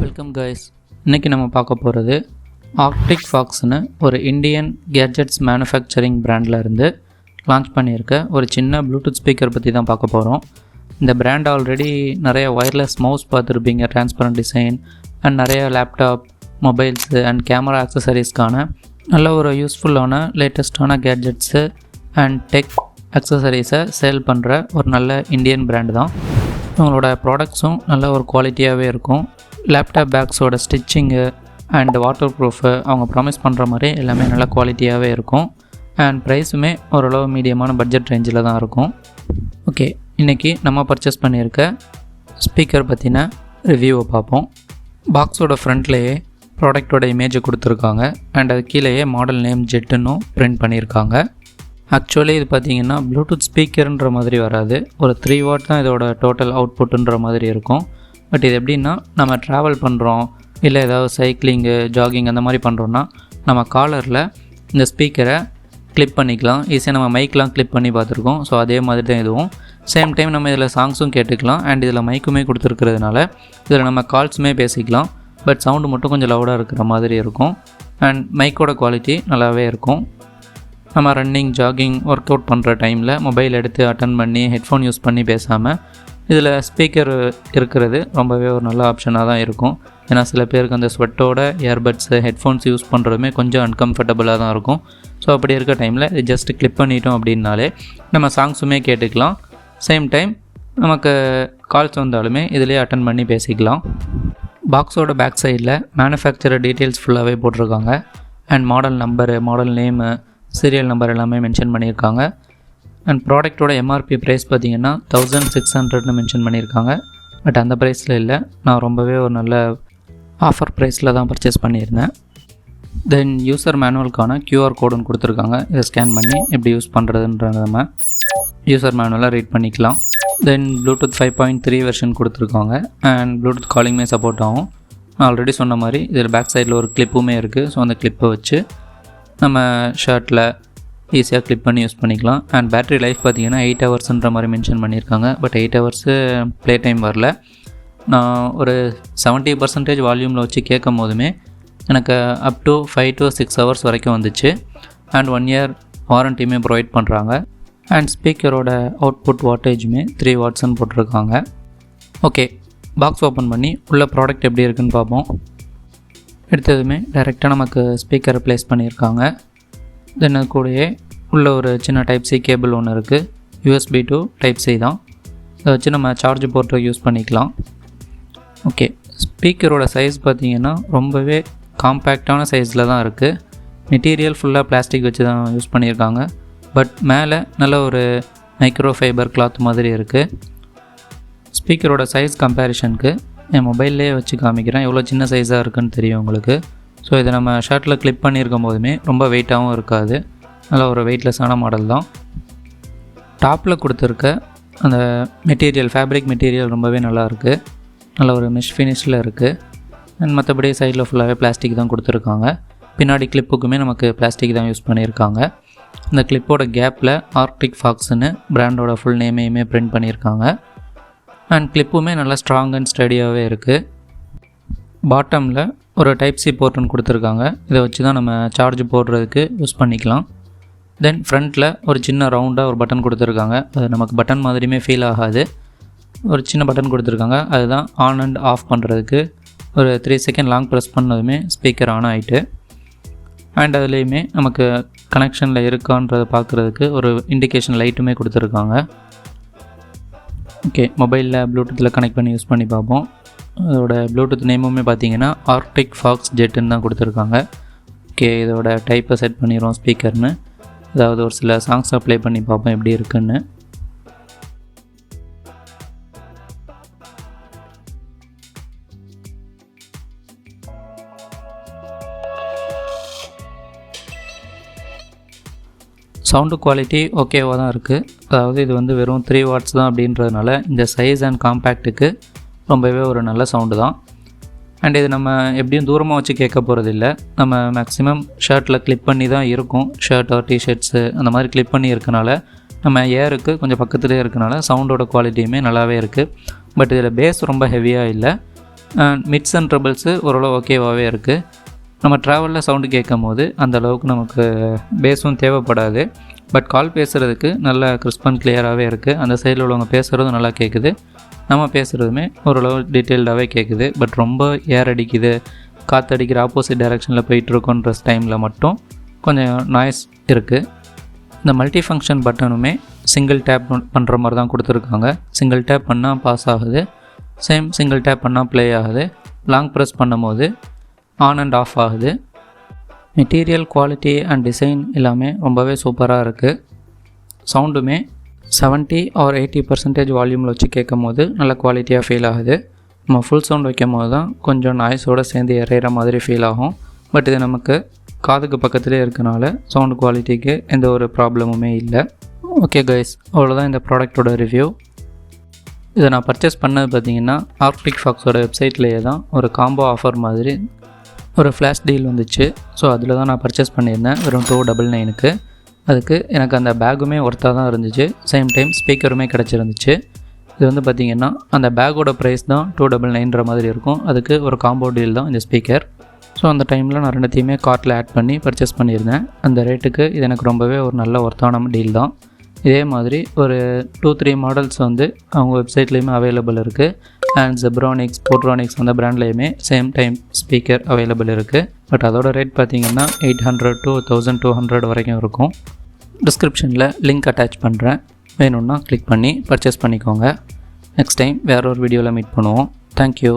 Welcome guys. இன்றைக்கி நம்ம பார்க்க போகிறது ஆர்க்டிக் ஃபாக்ஸ்னு ஒரு இந்தியன் கேட்ஜெட்ஸ் மேனுஃபேக்சரிங் பிராண்டில் இருந்து லான்ச் பண்ணியிருக்க ஒரு சின்ன ப்ளூடூத் ஸ்பீக்கர் பற்றி தான் பார்க்க போகிறோம். இந்த பிராண்ட் ஆல்ரெடி நிறைய ஒயர்லெஸ் மவுஸ் பார்த்துருப்பீங்க, டிரான்ஸ்பரண்ட் டிசைன் அண்ட் நிறைய லேப்டாப், மொபைல்ஸு அண்ட் கேமரா ஆக்சசரிஸ்க்கான நல்ல ஒரு யூஸ்ஃபுல்லான லேட்டஸ்ட்டான கேட்ஜெட்ஸு அண்ட் டெக் ஆக்சசரிஸை சேல் பண்ணுற ஒரு நல்ல இந்தியன் பிராண்டு தான். இவங்களோட ப்ராடக்ட்ஸும் நல்ல ஒரு குவாலிட்டியாகவே இருக்கும். லேப்டாப் பேக்ஸோட ஸ்டிச்சிங்கு அண்ட் வாட்டர் ப்ரூஃபு அவங்க ப்ராமிஸ் பண்ணுற மாதிரி எல்லாமே நல்ல குவாலிட்டியாகவே இருக்கும். அண்ட் ப்ரைஸுமே ஓரளவு மீடியமான பட்ஜெட் ரேஞ்சில் தான் இருக்கும். ஓகே, இன்றைக்கி நம்ம பர்ச்சேஸ் பண்ணியிருக்க ஸ்பீக்கர் பற்றின ரிவ்யூவை பார்ப்போம். பாக்ஸோட ஃப்ரண்ட்லேயே ப்ராடக்டோட இமேஜை கொடுத்துருக்காங்க அண்ட் அது கீழேயே மாடல் நேம் ஜெட்டுன்னு பிரிண்ட் பண்ணியிருக்காங்க. ஆக்சுவலி இது பார்த்திங்கன்னா ப்ளூடூத் ஸ்பீக்கர்ன்ற மாதிரி வராது, ஒரு 3 வாட் தான் இதோட டோட்டல் அவுட்புட்டுன்ற மாதிரி இருக்கும். பட் இது எப்படின்னா, நம்ம ட்ராவல் பண்ணுறோம் இல்லை ஏதாவது சைக்கிளிங்கு, ஜாகிங் அந்த மாதிரி பண்ணுறோன்னா நம்ம காலரில் இந்த ஸ்பீக்கரை கிளிப் பண்ணிக்கலாம். ஈஸியாக நம்ம மைக்கெலாம் கிளிப் பண்ணி பார்த்துருக்கோம். ஸோ அதே மாதிரி தான் இதுவும். சேம் டைம் நம்ம இதில் சாங்ஸும் கேட்டுக்கலாம் அண்ட் இதில் மைக்குமே கொடுத்துருக்கிறதுனால இதில் நம்ம கால்ஸுமே பேசிக்கலாம். பட் சவுண்டு மட்டும் கொஞ்சம் லவுடாக இருக்கிற மாதிரி இருக்கும் அண்ட் மைக்கோட குவாலிட்டி நல்லாவே இருக்கும். நம்ம ரன்னிங், ஜாகிங், ஒர்க் அவுட் பண்ணுற டைமில் மொபைல் எடுத்து அட்டன் பண்ணி ஹெட்ஃபோன் யூஸ் பண்ணி பேசாமல் இதில் ஸ்பீக்கர் இருக்கிறது ரொம்பவே ஒரு நல்ல ஆப்ஷனாக தான் இருக்கும். ஏன்னா சில பேருக்கு அந்த ஸ்வெட்டோட இயர்பட்ஸு, ஹெட்ஃபோன்ஸ் யூஸ் பண்ணுறதுமே கொஞ்சம் அன்கம்ஃபர்டபுளாக தான் இருக்கும். ஸோ அப்படி இருக்க டைமில் இது ஜஸ்ட் கிளிப் பண்ணிட்டோம் அப்படின்னாலே நம்ம சாங்ஸுமே கேட்டுக்கலாம். சேம் டைம் நமக்கு கால்ஸ் வந்தாலுமே இதிலே அட்டன் பண்ணி பேசிக்கலாம். பாக்ஸோட பேக் சைடில் மேனுஃபேக்சரர் டீட்டெயில்ஸ் ஃபுல்லாகவே போட்டிருக்காங்க and model number, model name, serial number எல்லாமே மென்ஷன் பண்ணியிருக்காங்க. அண்ட் ப்ராடக்டோட எம்ஆர்பி ப்ரைஸ் பார்த்திங்கன்னா 1600 மென்ஷன் பண்ணியிருக்காங்க. பட் அந்த ப்ரைஸில் இல்லை, நான் ரொம்பவே ஒரு நல்ல ஆஃபர் ப்ரைஸில் தான் பர்ச்சேஸ் பண்ணியிருந்தேன். தென் யூசர் மேனுவலுக்கான QR கோடுன்னு கொடுத்துருக்காங்க. இதை ஸ்கேன் பண்ணி எப்படி யூஸ் பண்ணுறதுன்றத நம்ம யூசர் மேனுவலாக ரீட் பண்ணிக்கலாம். தென் ப்ளூடூத் 5.3 வெர்ஷன் கொடுத்துருக்காங்க அண்ட் ப்ளூடூத் காலிங்குமே சப்போர்ட் ஆகும். நான் ஆல்ரெடி சொன்ன மாதிரி இதில் பேக் சைடில் ஒரு கிளிப்புமே இருக்குது. ஸோ அந்த கிளிப்பை வச்சு நம்ம ஷர்ட்டில் ஈஸியாக கிளிப் பண்ணி யூஸ் பண்ணிக்கலாம். அண்ட் பேட்ரி லைஃப் பார்த்திங்கன்னா 8 ஹவர்ஸ்ன்ற மாதிரி மென்ஷன் பண்ணியிருக்காங்க. பட் 8 ஹவர்ஸு ப்ளே டைம் வரல. நான் ஒரு 70% வால்யூமில் வச்சு கேட்கும் போதுமே எனக்கு அப் டு 5 to 6 ஹவர்ஸ் வரைக்கும் வந்துச்சு. அண்ட் 1 இயர் வாரண்டியுமே ப்ரொவைட் பண்ணுறாங்க. அண்ட் ஸ்பீக்கரோட அவுட்புட் வாட்டேஜுமே 3 வாட்ஸ்ன்னு போட்டிருக்காங்க. ஓகே, பாக்ஸ் ஓப்பன் பண்ணி உள்ள ப்ராடக்ட் எப்படி இருக்குன்னு பார்ப்போம். எடுத்ததுமே டைரெக்டாக நமக்கு ஸ்பீக்கரை ப்ளேஸ் பண்ணியிருக்காங்க. தென் அது கூடயே உள்ள ஒரு சின்ன டைப் சி கேபிள் ஒன்று இருக்குது. USB to டைப் சி தான். இதை வச்சு நம்ம சார்ஜ் போட்டு யூஸ் பண்ணிக்கலாம். ஓகே, ஸ்பீக்கரோட சைஸ் பார்த்திங்கன்னா ரொம்பவே காம்பேக்டான சைஸில் தான் இருக்குது. மெட்டீரியல் ஃபுல்லாக பிளாஸ்டிக் வச்சு தான் யூஸ் பண்ணியிருக்காங்க. பட் மேலே நல்ல ஒரு மைக்ரோ ஃபைபர் கிளாத் மாதிரி இருக்குது. ஸ்பீக்கரோட சைஸ் கம்பேரிஷனுக்கு என் மொபைல்லே வச்சு காமிக்கிறேன், எவ்வளோ சின்ன சைஸாக இருக்குன்னு தெரியும் உங்களுக்கு. ஸோ இதை நம்ம ஷர்ட்டில் கிளிப் பண்ணியிருக்கும் போதுமே ரொம்ப வெயிட்டாகவும் இருக்காது. நல்ல ஒரு வெயிட்லெஸ்ஸான மாடல் தான். டாப்பில் கொடுத்துருக்க அந்த மெட்டீரியல், ஃபேப்ரிக் மெட்டீரியல் ரொம்பவே நல்லாயிருக்கு. நல்ல ஒரு மெஷ் ஃபினிஷில் இருக்குது. அண்ட் மற்றபடி சைடில் ஃபுல்லாகவே பிளாஸ்டிக் தான் கொடுத்துருக்காங்க. பின்னாடி கிளிப்புக்குமே நமக்கு பிளாஸ்டிக் தான் யூஸ் பண்ணியிருக்காங்க. இந்த கிளிப்போட கேப்பில் ஆர்க்டிக் ஃபாக்ஸ்னு பிராண்டோட ஃபுல் நேமையுமே பிரிண்ட் பண்ணியிருக்காங்க. அண்ட் கிளிப்புமே நல்லா ஸ்ட்ராங் அண்ட் ஸ்டடியாகவே இருக்குது. பாட்டமில் ஒரு டைப் சி போர்ட்டுன்னு கொடுத்துருக்காங்க. இதை வச்சு தான் நம்ம சார்ஜ் போடுறதுக்கு யூஸ் பண்ணிக்கலாம். தென் ஃப்ரண்ட்டில் ஒரு சின்ன ரவுண்டாக ஒரு பட்டன் கொடுத்துருக்காங்க. அது நமக்கு பட்டன் மாதிரியுமே ஃபீல் ஆகாது. ஒரு சின்ன பட்டன் கொடுத்துருக்காங்க. அதுதான் ஆன் அண்ட் ஆஃப் பண்ணுறதுக்கு. ஒரு 3 செகண்ட் லாங் ப்ரெஸ் பண்ணதுமே ஸ்பீக்கர் ஆன் ஆகிட்டு அண்ட் அதுலேயுமே நமக்கு கனெக்ஷனில் இருக்கான்றதை பார்க்குறதுக்கு ஒரு இண்டிகேஷன் லைட்டுமே கொடுத்துருக்காங்க. ஓகே, மொபைலில் ப்ளூடூத்தில் கனெக்ட் பண்ணி யூஸ் பண்ணி பார்ப்போம். அதோட ப்ளூடூத் நேமுமே பார்த்தீங்கன்னா ஆர்க்டிக் ஃபாக்ஸ் ஜெட்டுன்னு தான் கொடுத்துருக்காங்க. ஓகே, இதோட டைப்பை செட் பண்ணிடுவோம் ஸ்பீக்கர்னு. அதாவது ஒரு சில சாங்ஸை ப்ளே பண்ணி பார்ப்போம் எப்படி இருக்குன்னு. சவுண்டு குவாலிட்டி ஓகேவாக தான் இருக்குது. அதாவது இது வந்து வெறும் 3 வாட்ஸ் தான் அப்படின்றதுனால இந்த சைஸ் அண்ட் காம்பேக்ட்டுக்கு ரொம்பவே ஒரு நல்ல சவுண்டு தான். அண்ட் இது நம்ம எப்படியும் தூரமாக வச்சு கேட்க போகிறது இல்லை. நம்ம மேக்ஸிமம் ஷர்ட்டில் கிளிப் பண்ணி தான் இருக்கும். ஷர்ட் ஆர் டிஷர்ட்ஸு அந்த மாதிரி கிளிப் பண்ணி இருக்கனால நம்ம ஏருக்கு கொஞ்சம் பக்கத்துலேயே இருக்கனால சவுண்டோட குவாலிட்டியுமே நல்லாவே இருக்குது. பட் இதில் பேஸ் ரொம்ப ஹெவியாக இல்லை. மிட்ஸ் அண்ட் ட்ரபிள்ஸு ஓரளவு ஓகேவாகவே இருக்குது. நம்ம ட்ராவலில் சவுண்டு கேட்கும் போது அந்தளவுக்கு நமக்கு பேஸும் தேவைப்படாது. பட் கால் பேசுகிறதுக்கு நல்ல கிறிஸ்ப் அண்ட் கிளியராகவே இருக்குது. அந்த சைடில் உள்ளவங்க பேசுகிறதும் நல்லா கேட்குது, நம்ம பேசுகிறதுமே ஓரளவு டீட்டெயில்டாகவே கேட்குது. பட் ரொம்ப ஏர் அடிக்குது, காற்றடிக்கிற ஆப்போசிட் டைரெக்ஷனில் போயிட்டுருக்கோன்ற டைமில் மட்டும் கொஞ்சம் நாய்ஸ் இருக்குது. இந்த மல்டி ஃபங்க்ஷன் பட்டனுமே சிங்கிள் டேப் பண்ணுற மாதிரி தான் கொடுத்துருக்காங்க. சிங்கிள் டேப் பண்ணால் பாஸ் ஆகுது, சிங்கிள் டேப் பண்ணால் ப்ளே ஆகுது. லாங் ப்ரெஸ் பண்ணும் போது ஆன் அண்ட் ஆஃப் ஆகுது. மெட்டீரியல் குவாலிட்டி அண்ட் டிசைன் எல்லாமே ரொம்பவே சூப்பராக இருக்குது. சவுண்டுமே 70 or 80% வால்யூமில் வச்சு கேட்கும் போது நல்ல குவாலிட்டியாக ஃபீல் ஆகுது. நம்ம ஃபுல் சவுண்ட் வைக்கும் போது தான் கொஞ்சம் நாய்ஸோடு சேர்ந்து இறையிற மாதிரி ஃபீல் ஆகும். பட் இது நமக்கு காதுக்கு பக்கத்துலேயே இருக்கனால சவுண்டு குவாலிட்டிக்கு எந்த ஒரு ப்ராப்ளமுமே இல்லை. ஓகே கைஸ், அவ்வளோதான் இந்த ப்ராடக்டோட ரிவ்யூ. இதை நான் பர்ச்சேஸ் பண்ணது பார்த்திங்கன்னா ஆர்க்டிக் ஃபாக்ஸோட வெப்சைட்லேயே தான் ஒரு காம்போ ஆஃபர் மாதிரி ஒரு ஃப்ளாஷ் டீல் வந்துச்சு. ஸோ அதில் தான் நான் பர்ச்சேஸ் பண்ணியிருந்தேன் வெறும் 299க்கு. அதுக்கு எனக்கு அந்த பேக்குமே ஒர்த்தாக தான் இருந்துச்சு. சேம் டைம் ஸ்பீக்கருமே கிடச்சிருந்துச்சு. இது வந்து பார்த்திங்கன்னா அந்த பேக்கோட ப்ரைஸ் தான் 299 மாதிரி இருக்கும். அதுக்கு ஒரு காம்போ டீல் தான் இந்த ஸ்பீக்கர். ஸோ அந்த டைமில் நான் ரெண்டுத்தையுமே கார்ட்டில் ஆட் பண்ணி பர்ச்சேஸ் பண்ணியிருந்தேன். அந்த ரேட்டுக்கு இது எனக்கு ரொம்பவே ஒரு நல்ல ஒர்த்தான டீல் தான். இதே மாதிரி ஒரு 2-3 மாடல்ஸ் வந்து அவங்க வெப்சைட்லேயுமே அவைலபிள் இருக்குது. அண்ட் ஜெப்ரானிக்ஸ், போட்ரானிக்ஸ் அந்த பிராண்ட்லேயுமே சேம் டைம் ஸ்பீக்கர் அவைலபிள் இருக்குது. பட் அதோட ரேட் பார்த்திங்கன்னா 800 to 1200 வரைக்கும் இருக்கும். டிஸ்கிரிப்ஷனில் லிங்க் அட்டாச் பண்ணுறேன், வேணும்னா கிளிக் பண்ணி பர்ச்சேஸ் பண்ணிக்கோங்க. நெக்ஸ்ட் டைம் வேற ஒரு வீடியோவில் மீட் பண்ணுவோம். தேங்க்யூ.